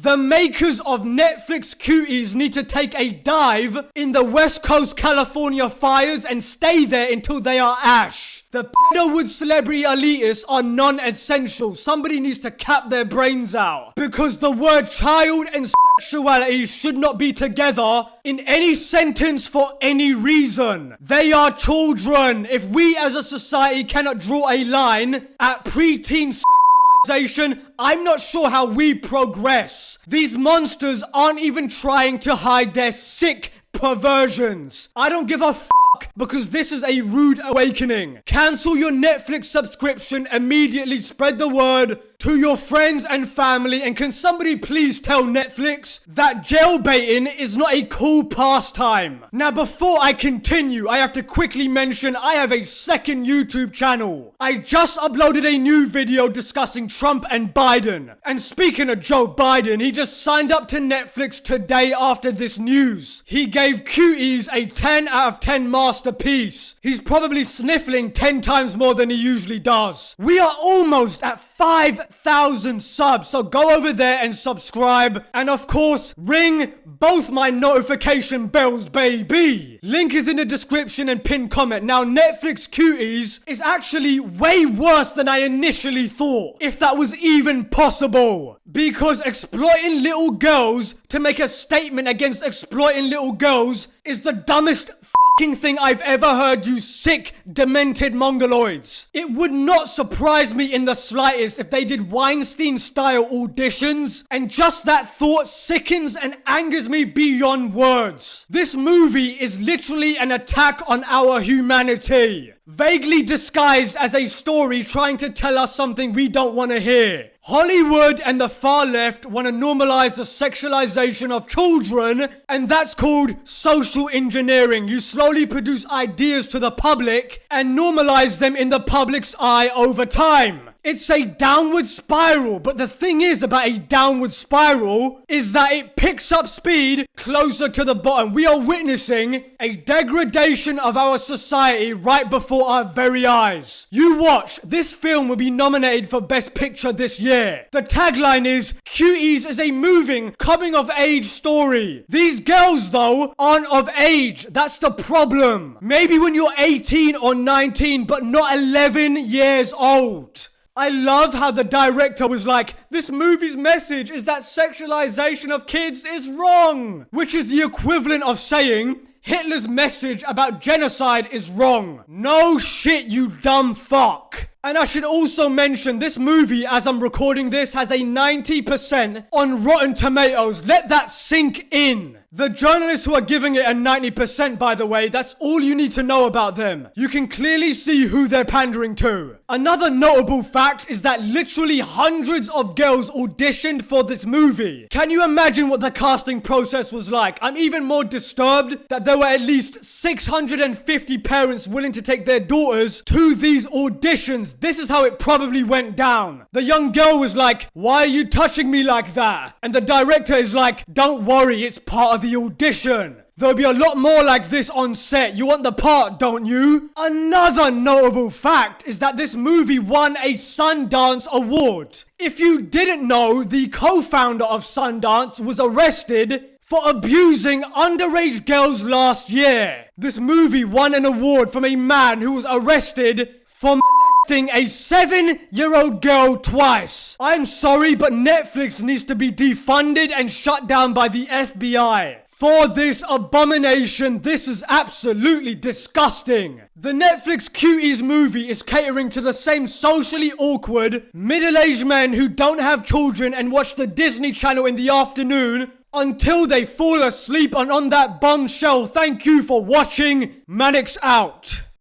The makers of Netflix Cuties need to take a dive in the West Coast California fires and stay there until they are ash. The pedalwood celebrity elitists are non-essential. Somebody needs to cap their brains out. Because the word child and sexuality should not be together in any sentence for any reason. They are children. If we as a society cannot draw a line at preteen sexualization, I'm not sure how we progress. These monsters aren't even trying to hide their sick perversions. I don't give a fuck because this is a rude awakening. Cancel your Netflix subscription immediately. Spread the word to your friends and family. And can somebody please tell Netflix that jailbaiting is not a cool pastime? Now, before I continue, I have to quickly mention I have a second YouTube channel. I just uploaded a new video discussing Trump and Biden. And speaking of Joe Biden, he just signed up to Netflix today after this news. He gave Cuties a 10 out of 10 masterpiece. He's probably sniffling 10 times more than he usually does. We are almost at 5,000 subs, so go over there and subscribe. And of course, ring both my notification bells, baby. Link is in the description and pinned comment. Now, Netflix Cuties is actually way worse than I initially thought, if that was even possible. Because exploiting little girls to make a statement against exploiting little girls is the dumbest fucking thing I've ever heard, you sick, demented mongoloids. It would not surprise me in the slightest if they did Weinstein-style auditions, and just that thought sickens and angers me beyond words. This movie is literally an attack on our humanity, vaguely disguised as a story trying to tell us something we don't want to hear. Hollywood and the far left want to normalize the sexualization of children, and that's called social engineering. You slowly produce ideas to the public and normalize them in the public's eye over time. It's a downward spiral, but the thing is about a downward spiral is that it picks up speed closer to the bottom. We are witnessing a degradation of our society right before our very eyes. You watch, this film will be nominated for Best Picture this year. The tagline is, Cuties is a moving, coming-of-age story. These girls, though, aren't of age. That's the problem. Maybe when you're 18 or 19, but not 11 years old. I love how the director was like, this movie's message is that sexualization of kids is wrong. Which is the equivalent of saying Hitler's message about genocide is wrong. No shit, you dumb fuck. And I should also mention this movie, as I'm recording this, has a 90% on Rotten Tomatoes. Let that sink in. The journalists who are giving it a 90%, by the way, that's all you need to know about them. You can clearly see who they're pandering to. Another notable fact is that literally hundreds of girls auditioned for this movie. Can you imagine what the casting process was like? I'm even more disturbed that there were at least 650 parents willing to take their daughters to these auditions. This is how it probably went down. The young girl was like, why are you touching me like that? And the director is like, don't worry, it's part of the audition. There'll be a lot more like this on set. You want the part, don't you? Another notable fact is that this movie won a Sundance Award. If you didn't know, the co-founder of Sundance was arrested for abusing underage girls last year. This movie won an award from a man who was arrested for molesting a 7-year-old girl twice. I'm sorry, but Netflix needs to be defunded and shut down by the FBI. For this abomination, this is absolutely disgusting. The Netflix Cuties movie is catering to the same socially awkward, middle-aged men who don't have children and watch the Disney Channel in the afternoon until they fall asleep, and on that bombshell, thank you for watching. Maddox out.